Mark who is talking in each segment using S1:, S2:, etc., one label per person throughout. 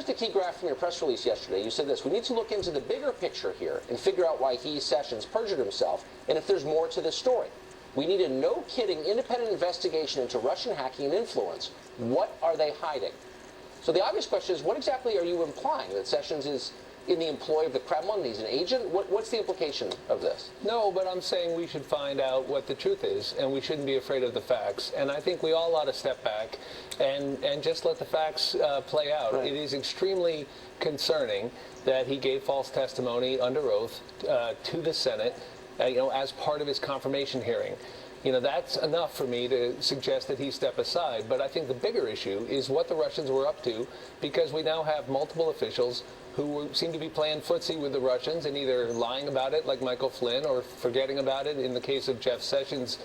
S1: the key graph from your press release yesterday. You said this: we need to look into the bigger picture here and figure out why he, Sessions, perjured himself, and if there's more to this story. We need a no-kidding independent investigation into Russian hacking and influence. What are they hiding? So the obvious question is, what exactly are you implying? That Sessions is in the employ of the Kremlin? He's an agent? What's the implication of this?
S2: No, but I'm saying we should find out what the truth is, and we shouldn't be afraid of the facts. And I think we all ought to step back and just let the facts play out. Right. It is extremely concerning that he gave false testimony under oath to the Senate, as part of his confirmation hearing. That's enough for me to suggest that he step aside. But I think the bigger issue is what the Russians were up to, because we now have multiple officials who seem to be playing footsie with the Russians and either lying about it, like Michael Flynn, or forgetting about it in the case of Jeff Sessions'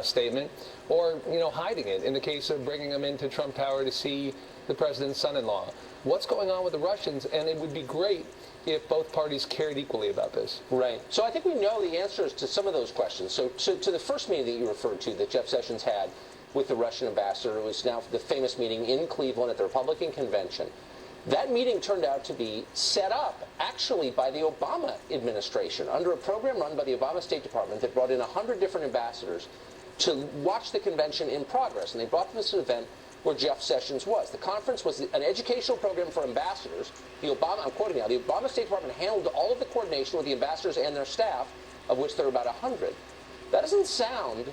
S2: statement, or hiding it in the case of bringing them into Trump Tower to see the president's son-in-law. What's going on with the Russians? And it would be great if both parties cared equally about this.
S1: Right. So I think we know the answers to some of those questions. So to the first meeting that you referred to that Jeff Sessions had with the Russian ambassador, it was now the famous meeting in Cleveland at the Republican convention. That meeting turned out to be set up, actually, by the Obama administration under a program run by the Obama State Department that brought in 100 different ambassadors to watch the convention in progress. And they brought them to this event where Jeff Sessions was. The conference was an educational program for ambassadors. I'm quoting now, the Obama State Department handled all of the coordination with the ambassadors and their staff, of which there were about 100. That doesn't sound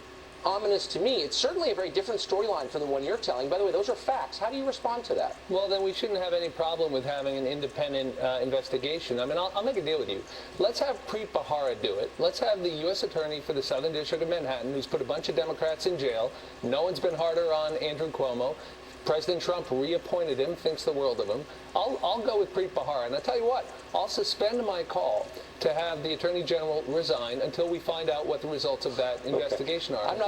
S1: ominous to me. It's certainly a very different storyline from the one you're telling. By the way, those are facts. How do you respond to that?
S2: Well, then we shouldn't have any problem with having an independent investigation. I mean, I'll make a deal with you. Let's have Preet Bharara do it. Let's have the U.S. Attorney for the Southern District of Manhattan, who's put a bunch of Democrats in jail. No one's been harder on Andrew Cuomo. President Trump reappointed him, thinks the world of him. I'll go with Preet Bharara. And I'll tell you what, I'll suspend my call to have the Attorney General resign until we find out what the results of that investigation are.
S1: I'm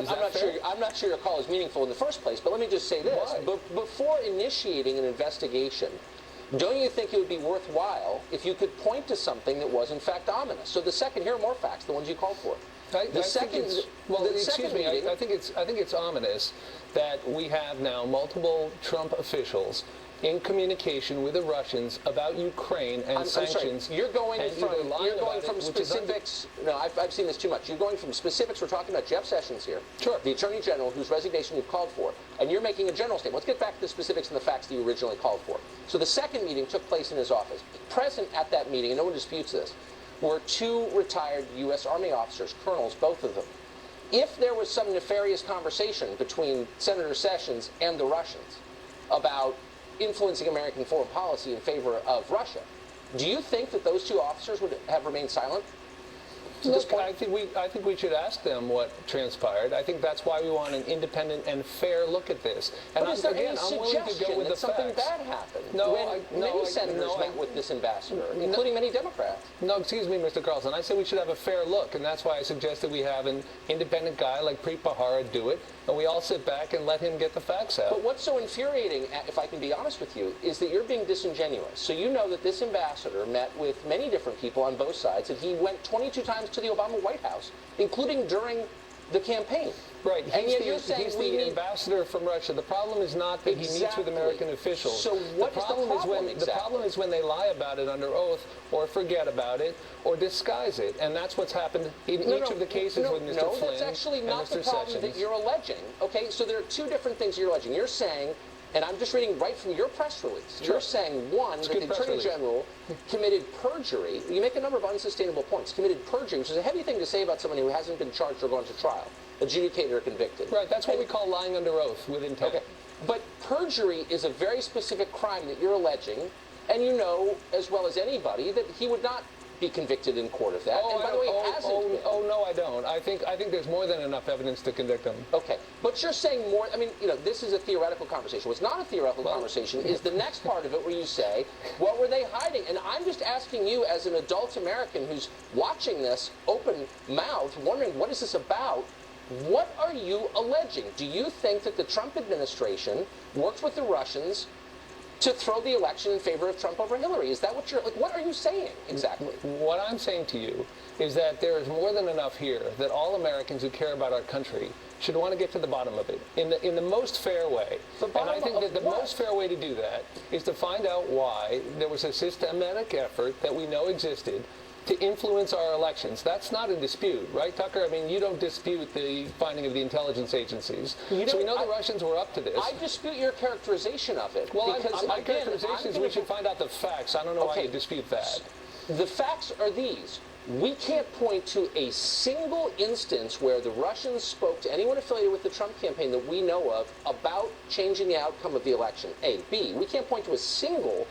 S1: not sure your call is meaningful in the first place, but let me just say this. Before initiating an investigation, don't you think it would be worthwhile if you could point to something that was in fact ominous? So here are more facts, the ones you called for.
S2: I think it's ominous that we have now multiple Trump officials in communication with the Russians about Ukraine and sanctions.
S1: Sorry. You're going from specifics. No, I've seen this too much. You're going from specifics. We're talking about Jeff Sessions here,
S2: sure,
S1: the Attorney General, whose resignation you've called for, and you're making a general statement. Let's get back to the specifics and the facts that you originally called for. So the second meeting took place in his office. Present at that meeting, and no one disputes this, were two retired U.S. Army officers, colonels, both of them. If there was some nefarious conversation between Senator Sessions and the Russians about influencing American foreign policy in favor of Russia, do you think that those two officers would have remained silent?
S2: Look, I think we should ask them what transpired. I think that's why we want an independent and fair look at this. And
S1: but is there any suggestion that something bad happened? Many senators met with this ambassador, including many Democrats.
S2: No, excuse me, Mr. Carlson. I said we should have a fair look, and that's why I suggested we have an independent guy like Preet Bharara do it, and we all sit back and let him get the facts out.
S1: But what's so infuriating, if I can be honest with you, is that you're being disingenuous. So you know that this ambassador met with many different people on both sides, and he went 22 times to the Obama White House, including during the campaign.
S2: Right.
S1: And yet you're saying
S2: he's the ambassador from Russia. The problem is not that he meets with American officials.
S1: So what is the problem exactly?
S2: The problem is when they lie about it under oath, or forget about it, or disguise it. And that's what's happened in each of the cases with Mr. Flynn and Mr. Sessions.
S1: No, that's actually not the problem that you're alleging. Okay, so there are two different things you're alleging. You're saying, and I'm just reading right from your press release,
S2: sure,
S1: you're saying, one, that the Attorney General committed perjury. You make a number of unsustainable points. Committed perjury, which is a heavy thing to say about someone who hasn't been charged or gone to trial, adjudicated or convicted.
S2: Right, that's what we call lying under oath with intent.
S1: Okay, but perjury is a very specific crime that you're alleging, and you know as well as anybody that he would not be convicted in court of that. And by the way, hasn't been.
S2: Oh, no, I don't. I think there's more than enough evidence to convict him.
S1: Okay, but you're saying more. I mean, this is a theoretical conversation. What's not a theoretical conversation is the next part of it where you say, what were they hiding? And I'm just asking you as an adult American who's watching this open-mouthed, wondering, what is this about? What are you alleging? Do you think that the Trump administration worked with the Russians to throw the election in favor of Trump over Hillary. Is that what you're, like, what are you saying exactly?
S2: What I'm saying to you is that there is more than enough here that all Americans who care about our country should want to get to the bottom of it in the most fair way. And I think that the most fair way to do that is to find out why there was a systematic effort that we know existed to influence our elections. That's not in dispute, right, Tucker? I mean, you don't dispute the finding of the intelligence agencies. So we know the Russians were up to this.
S1: I dispute your characterization of it.
S2: Well, my characterization is we should find out the facts. I don't know why you dispute that.
S1: The facts are these. We can't point to a single instance where the Russians spoke to anyone affiliated with the Trump campaign that we know of about changing the outcome of the election. A. B. We can't point to a single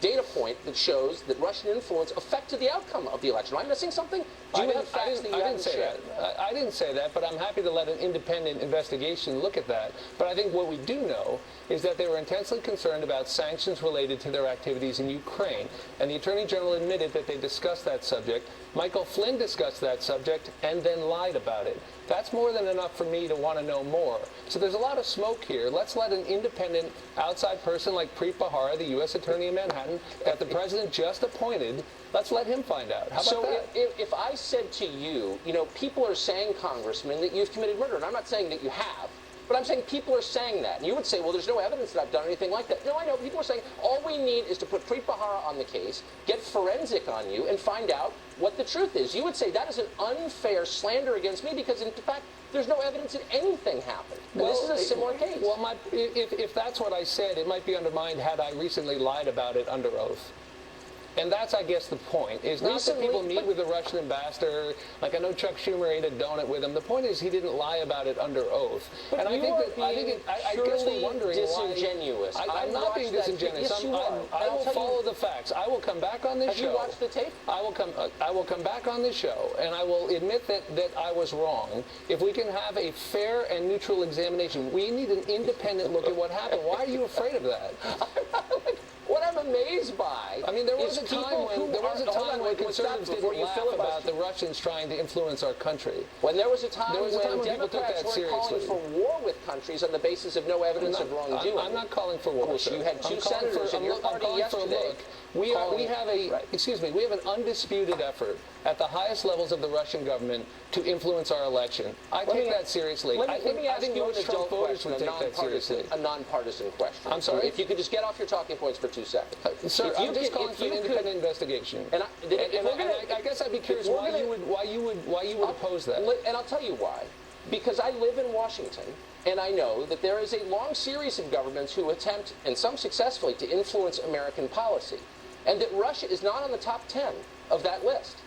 S1: data point that shows that Russian influence affected the outcome of the election. Am I missing something? Do you have facts that you haven't shared?
S2: I didn't say that, but I'm happy to let an independent investigation look at that. But I think what we do know is that they were intensely concerned about sanctions related to their activities in Ukraine. And the Attorney General admitted that they discussed that subject. Michael Flynn discussed that subject and then lied about it. That's more than enough for me to want to know more. So there's a lot of smoke here. Let's let an independent outside person like Preet Bharara, the U.S. Attorney in Manhattan, that the president just appointed, let's let him find out. How about that?
S1: So if I said to you, you know, people are saying, Congressman, that you've committed murder, and I'm not saying that you have, but I'm saying people are saying that. And you would say, well, there's no evidence that I've done anything like that. No, I know. People are saying all we need is to put Preet Bharara on the case, get forensic on you, and find out what the truth is. You would say that is an unfair slander against me because, in fact, there's no evidence that anything happened. And this is a similar case.
S2: Well, if that's what I said, it might be undermined had I recently lied about it under oath. And that's, I guess, the point. It's not that people meet with the Russian ambassador. Like, I know Chuck Schumer ate a donut with him. The point is he didn't lie about it under oath.
S1: But
S2: and I guess we're wondering
S1: disingenuous.
S2: why. I'm not being disingenuous.
S1: Yes, you are.
S2: I will follow the facts. I will come back on this show.
S1: Have you watched the tape?
S2: I will come back on this show, and I will admit that I was wrong. If we can have a fair and neutral examination, we need an independent look at what happened. Why are you afraid of that?
S1: What I'm amazed by,
S2: I mean, there was a time when conservatives didn't laugh about the Russians trying to influence our country.
S1: When there was a time when
S2: people took
S1: Democrats
S2: that
S1: were
S2: seriously.
S1: calling for war with countries on the basis of no evidence of wrongdoing.
S2: I'm not calling for war.
S1: You had two senators in your party yesterday.
S2: We have an undisputed effort at the highest levels of the Russian government to influence our election. I take that seriously.
S1: Let me ask you an adult question,
S2: a
S1: non-partisan question.
S2: I'm sorry?
S1: If you could just get off your talking points for 2 seconds.
S2: Sir, I'm just calling for an independent investigation. And I guess I'd be curious why you would oppose that.
S1: And I'll tell you why. Because I live in Washington, and I know that there is a long series of governments who attempt, and some successfully, to influence American policy. And that Russia is not on the top 10 of that list.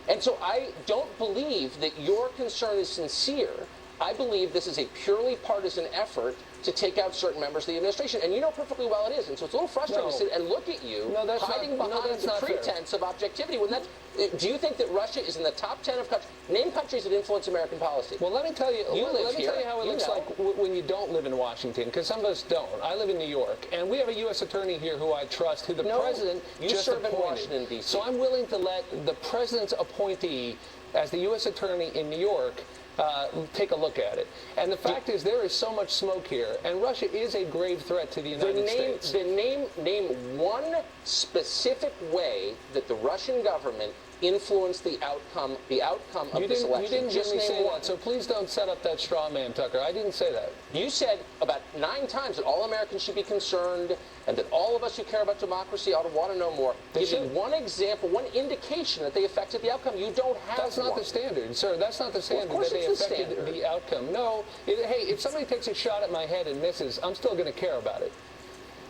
S1: And so I don't believe that your concern is sincere. I believe this is a purely partisan effort to take out certain members of the administration. And you know perfectly well it is. And so it's a little frustrating to sit and look at you hiding behind the pretense of objectivity. When that's, do you think that Russia is in the top 10 of countries? Name countries that influence American policy.
S2: Well, let me tell you, let me tell you how it looks like when you don't live in Washington, because some of us don't. I live in New York, and we have a U.S. attorney here who I trust, who the president just appointed.
S1: In Washington, D.C.
S2: So I'm willing to let the president's appointee, as the U.S. attorney in New York, take a look at it. And the fact is, there is so much smoke here, and Russia is a grave threat to the United States.
S1: Name one specific way that the Russian government influenced the outcome of this election.
S2: You didn't hear me say that, so please don't set up that straw man, Tucker. I didn't say that.
S1: You said about 9 times that all Americans should be concerned and that all of us who care about democracy ought to want to know more. Give me one example, one indication that they affected the outcome. You don't have
S2: That's not the standard, sir. That's not the standard that they affected the outcome. No. Hey, if somebody takes a shot at my head and misses, I'm still going to care about it.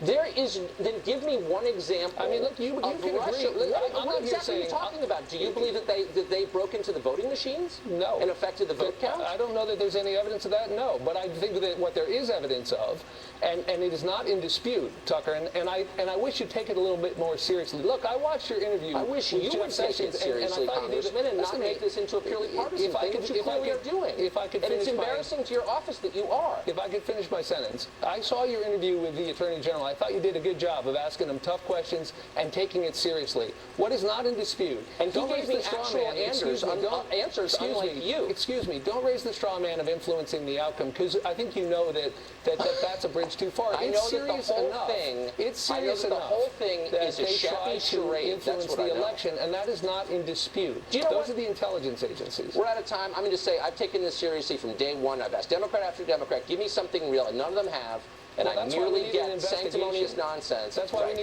S1: Then give me one example.
S2: I mean, look, you can agree.
S1: What exactly are you talking about? Do you believe that they broke into the voting machines?
S2: No.
S1: And affected the vote count?
S2: I don't know that there's any evidence of that, no. But I think that what there is evidence of, and it is not in dispute, Tucker, and I wish you'd take it a little bit more seriously. Look, I watched your interview.
S1: I wish you would take it seriously, Congressman, and not make this into a purely partisan thing, which you clearly are doing. And it's embarrassing to your office that you are.
S2: If I could finish my sentence. I saw your interview with the Attorney General. I thought you did a good job of asking them tough questions and taking it seriously. What is not in dispute?
S1: And he gave me actual answers, unlike you.
S2: Excuse me. Don't raise the straw man of influencing the outcome, because I think you know that's a bridge too far.
S1: I know that the whole thing.
S2: It's serious enough.
S1: The whole thing is a shabby charade.
S2: Influence the election, and that is not in dispute. Those are the intelligence agencies.
S1: We're out of time. I'm going to say I've taken this seriously from day one. I've asked Democrat after Democrat, give me something real, and none of them have. And I merely get sanctimonious nonsense.
S2: That's why we need